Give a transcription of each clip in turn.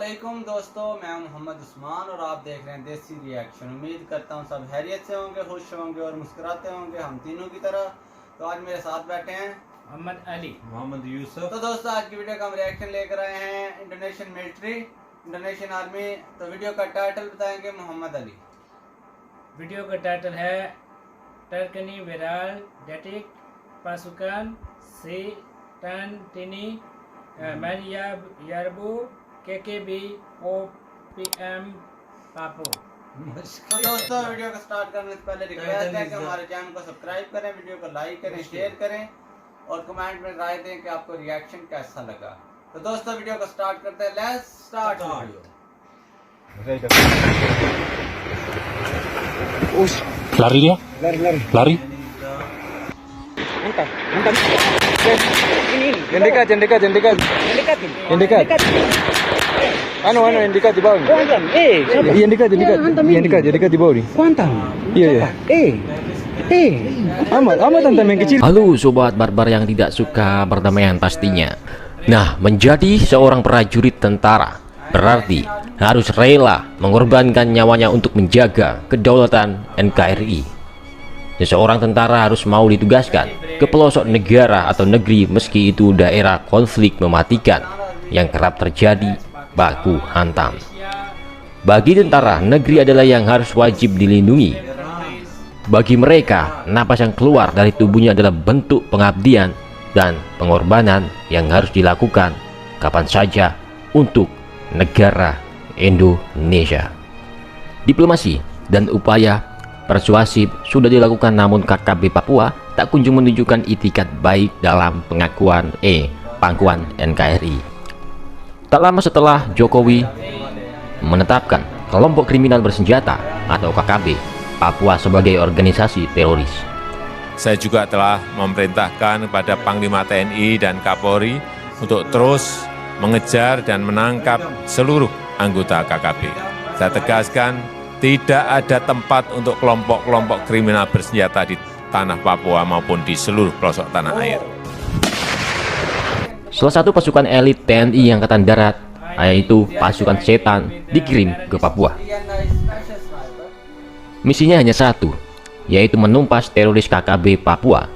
अस्सलामुअलैकुम दोस्तों, मैं मोहम्मद उस्मान और आप देख रहे हैं देसी रिएक्शन। उम्मीद करता हूँ सब हैरियत से होंगे, खुश होंगे और मुस्कुराते होंगे हम तीनों की तरह। तो आज मेरे साथ बैठे हैं मोहम्मद अली, मोहम्मद यूसुफ। तो दोस्तों आज की वीडियो का हम रिएक्शन लेकर आए हैं इंडोनेशियन मिलिट्री, इंडोनेशियन आर्मी। तो वीडियो का टाइटल बताएंगे मोहम्मद अली। वीडियो का टाइटल है टर्कनी विराल डेटिक pasukan Setantini Yarbu KKB OPM पापो। तो दोस्तों वीडियो को स्टार्ट करने से पहले रिक्वेस्ट है कि हमारे चैनल को सब्सक्राइब करें, वीडियो को लाइक करें, शेयर करें और कमेंट में राय दें कि आपको रिएक्शन कैसा लगा। तो दोस्तों वीडियो को स्टार्ट करते हैं। Let's start video. Lari dia? Lari. Mantap. Ini. Yang dekat. Anu yang dekat di bawah ni. Yang dekat di bawah ni. Kuantan. Iya. Amat tentang yang kecil. Halo sobat barbar yang tidak suka perdamaian pastinya. Nah, menjadi seorang prajurit tentara berarti harus rela mengorbankan nyawanya untuk menjaga kedaulatan NKRI. Seseorang tentara harus mau ditugaskan ke pelosok negara atau negeri meski itu daerah konflik mematikan yang kerap terjadi baku hantam. Bagi tentara, negeri adalah yang harus wajib dilindungi. Bagi mereka, napas yang keluar dari tubuhnya adalah bentuk pengabdian dan pengorbanan yang harus dilakukan kapan saja untuk negara Indonesia. Diplomasi dan upaya persuasif sudah dilakukan, namun KKB Papua tak kunjung menunjukkan itikat baik dalam pangkuan NKRI. Tak lama setelah Jokowi menetapkan kelompok kriminal bersenjata atau KKB Papua sebagai organisasi teroris, Saya juga telah memerintahkan kepada Panglima TNI dan Kapolri untuk terus mengejar dan menangkap seluruh anggota KKB. Saya tegaskan, tidak ada tempat untuk kelompok-kelompok kriminal bersenjata di tanah Papua maupun di seluruh pelosok tanah air. salah satu pasukan elit TNI Angkatan Darat, yaitu pasukan Setan, dikirim ke Papua. Misinya hanya satu, yaitu menumpas teroris KKB Papua.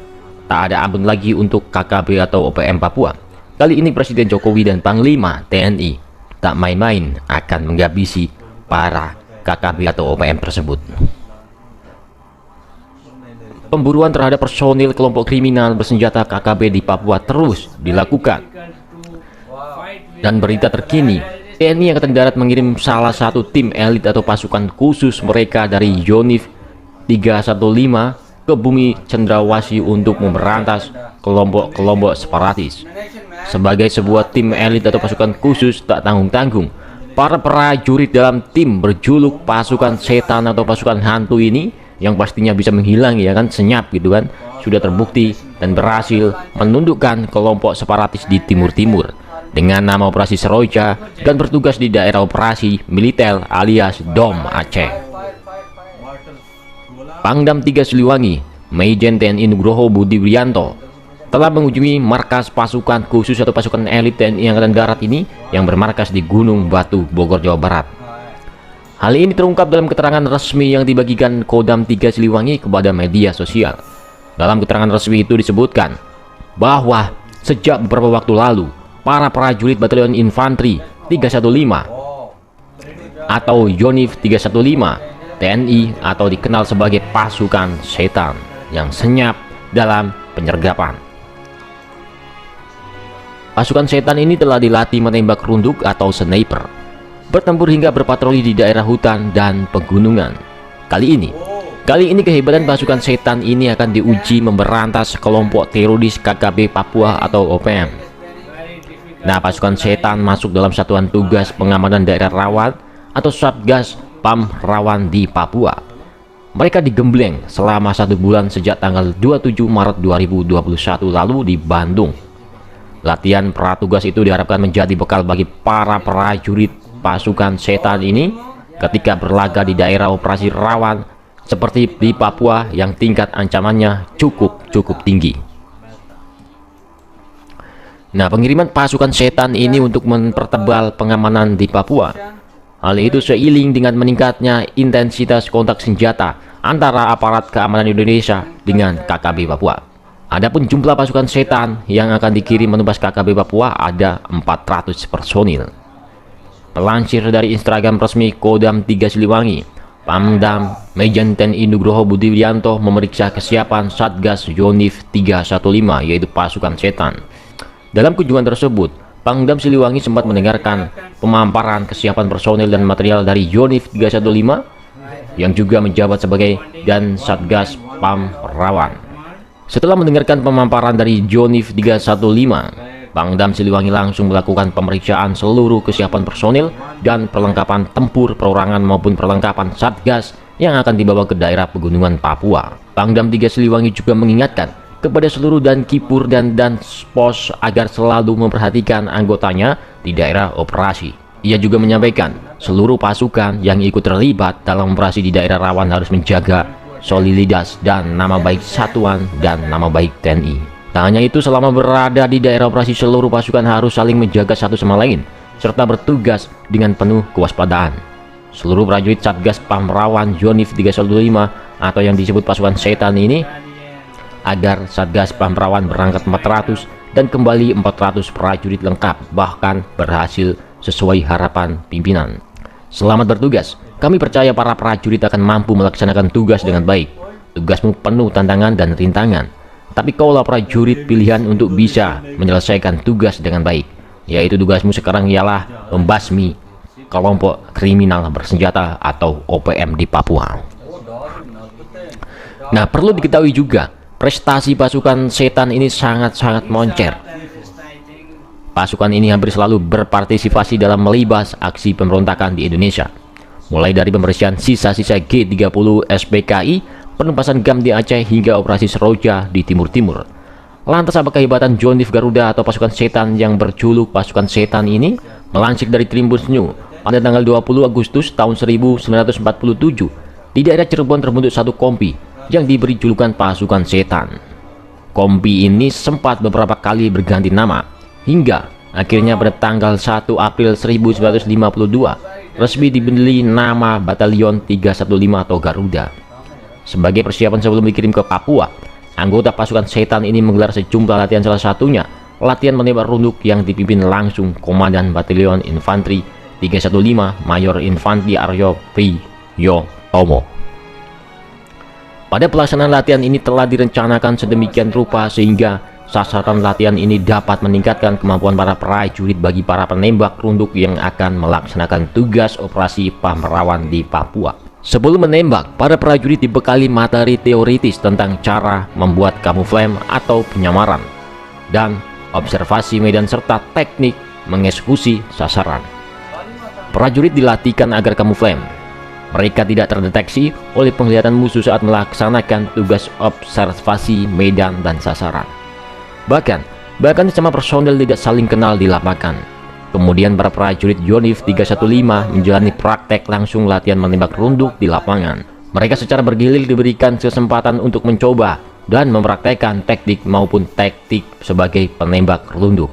Tak ada ampun lagi untuk KKB atau OPM Papua. Kali ini Presiden Jokowi dan Panglima TNI tak main-main akan menghabisi para KKB atau OPM tersebut. Pemburuan terhadap personil kelompok kriminal bersenjata KKB di Papua terus dilakukan. Dan berita terkini, TNI Angkatan Darat mengirim salah satu tim elit atau pasukan khusus mereka dari Yonif 315 ke bumi Cendrawasih untuk memberantas kelompok-kelompok separatis. Sebagai sebuah tim elit atau pasukan khusus tak tanggung-tanggung, para prajurit dalam tim berjuluk pasukan setan atau pasukan hantu ini, yang pastinya bisa menghilang ya kan, senyap gitu kan, sudah terbukti dan berhasil menundukkan kelompok separatis di timur-timur dengan nama Operasi Seroja dan bertugas di daerah operasi militer alias DOM Aceh. Pangdam 3 Siliwangi, Majen TNI Nugroho Budi Wiyanto telah mengunjungi markas pasukan khusus atau pasukan elit TNI Angkatan Darat ini yang bermarkas di Gunung Batu, Bogor, Jawa Barat. Hal ini terungkap dalam keterangan resmi yang dibagikan Kodam 3 Siliwangi kepada media sosial. Dalam keterangan resmi itu disebutkan bahwa sejak beberapa waktu lalu, para prajurit Batalion Infanteri 315 atau Yonif 315 TNI atau dikenal sebagai pasukan setan yang senyap dalam penyergapan. Pasukan setan ini telah dilatih menembak runduk atau sniper, bertempur hingga berpatroli di daerah hutan dan pegunungan. Kali ini kehebatan pasukan setan ini akan diuji memberantas kelompok teroris KKB Papua atau OPM. Nah, pasukan setan masuk dalam satuan tugas pengamanan daerah rawan atau Satgas PAM rawan di Papua. Mereka digembleng selama 1 bulan sejak tanggal 27 Maret 2021 lalu di Bandung. Latihan pratugas itu diharapkan menjadi bekal bagi para prajurit pasukan setan ini ketika berlaga di daerah operasi rawan seperti di Papua yang tingkat ancamannya cukup tinggi. Nah, pengiriman pasukan setan ini untuk mempertebal pengamanan di Papua. Hal itu seiring dengan meningkatnya intensitas kontak senjata antara aparat keamanan Indonesia dengan KKB Papua. Adapun jumlah pasukan setan yang akan dikirim menembus KKB Papua ada 400 personil. Pelansir dari Instagram resmi Kodam 3 Siliwangi, Pangdam Mejen TNI Nugroho Budi Widianto memeriksa kesiapan Satgas Yonif 315 yaitu pasukan setan. Dalam kunjungan tersebut, Pangdam Siliwangi sempat mendengarkan pemaparan kesiapan personil dan material dari Yonif 315 yang juga menjabat sebagai dan Satgas Pam Rawan. Setelah mendengarkan pemaparan dari Yonif 315, Pangdam Siliwangi langsung melakukan pemeriksaan seluruh kesiapan personil dan perlengkapan tempur perorangan maupun perlengkapan Satgas yang akan dibawa ke daerah pegunungan Papua. Pangdam 3 Siliwangi juga mengingatkan kepada seluruh Dankipur dan Danspos agar selalu memperhatikan anggotanya di daerah operasi. Ia juga menyampaikan seluruh pasukan yang ikut terlibat dalam operasi di daerah rawan harus menjaga soliditas dan nama baik satuan dan nama baik TNI. Tak hanya itu, selama berada di daerah operasi seluruh pasukan harus saling menjaga satu sama lain serta bertugas dengan penuh kewaspadaan. Seluruh prajurit Satgas Pamrawan Yonif 315 atau yang disebut pasukan setan ini agar Satgas Pamrawan berangkat 400 dan kembali 400 prajurit lengkap, bahkan berhasil sesuai harapan pimpinan. Selamat bertugas. Kami percaya para prajurit akan mampu melaksanakan tugas dengan baik. Tugasmu penuh tantangan dan rintangan, tapi kaulah prajurit pilihan untuk bisa menyelesaikan tugas dengan baik. Yaitu tugasmu sekarang ialah membasmi kelompok kriminal bersenjata atau OPM di Papua. Nah, perlu diketahui juga, prestasi pasukan setan ini sangat-sangat moncer. Pasukan ini hampir selalu berpartisipasi dalam melibas aksi pemberontakan di Indonesia. Mulai dari pembersihan sisa-sisa G30 SPKI, penumpasan GAM di Aceh hingga operasi Seroja di Timur-Timur. Lantas apakah kehebatan Yonif Garuda atau pasukan setan yang berjuluk pasukan setan ini? Melansir dari Tribun New, pada tanggal 20 Agustus tahun 1947, di daerah Cirebon terbentuk satu kompi yang diberi julukan pasukan setan. Kompi ini sempat beberapa kali berganti nama, hingga akhirnya pada tanggal 1 April 1952 resmi diberi nama Batalion 315 atau Garuda. Sebagai persiapan sebelum dikirim ke Papua, anggota pasukan setan ini menggelar sejumlah latihan, salah satunya latihan menembak runduk yang dipimpin langsung Komandan Batalion Infanteri 315 Mayor Infanteri Aryo Priyotomo. Pada pelaksanaan latihan ini telah direncanakan sedemikian rupa sehingga sasaran latihan ini dapat meningkatkan kemampuan para prajurit bagi para penembak runduk yang akan melaksanakan tugas operasi Pamrawan di Papua. Sebelum menembak, para prajurit dibekali materi teoritis tentang cara membuat kamuflase atau penyamaran dan observasi medan serta teknik mengeksekusi sasaran. Prajurit dilatihkan agar kamuflase. Mereka tidak terdeteksi oleh penglihatan musuh saat melaksanakan tugas observasi medan dan sasaran. Bahkan sesama personel tidak saling kenal di lapangan. Kemudian para prajurit Yonif 315 menjalani praktek langsung latihan menembak runduk di lapangan. Mereka secara bergilir diberikan kesempatan untuk mencoba dan mempraktekkan teknik maupun taktik sebagai penembak runduk.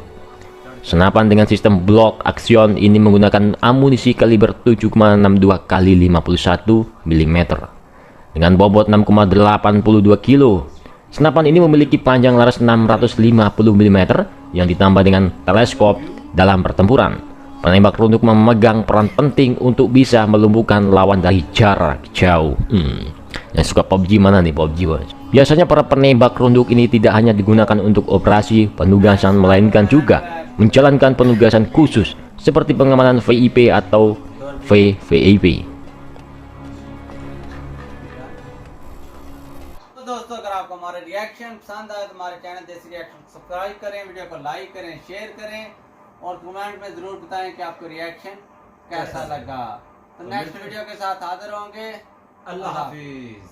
Senapan dengan sistem blok aksion ini menggunakan amunisi kaliber 7,62 x 51 mm dengan bobot 6,82 kg. Senapan ini memiliki panjang laras 650 mm yang ditambah dengan teleskop dalam pertempuran. Penembak runduk memegang peran penting untuk bisa melumpuhkan lawan dari jarak jauh. Yang suka PUBG mana nih, PUBG bos? Biasanya para penembak runduk ini tidak hanya digunakan untuk operasi penugasan, melainkan juga menjalankan penugasan khusus seperti pengamanan VIP atau VVIP. तो दोस्तों, अगर आपको हमारे रिएक्शन पसंद आए तो हमारे चैनल देसी रिएक्शन सब्सक्राइब करें, वीडियो को लाइक करें, शेयर करें और कमेंट में जरूर बताएं कि आपको रिएक्शन कैसा लगा। तो नेक्स्ट वीडियो के साथ हाजिर होंगे। अल्लाह हाफिज।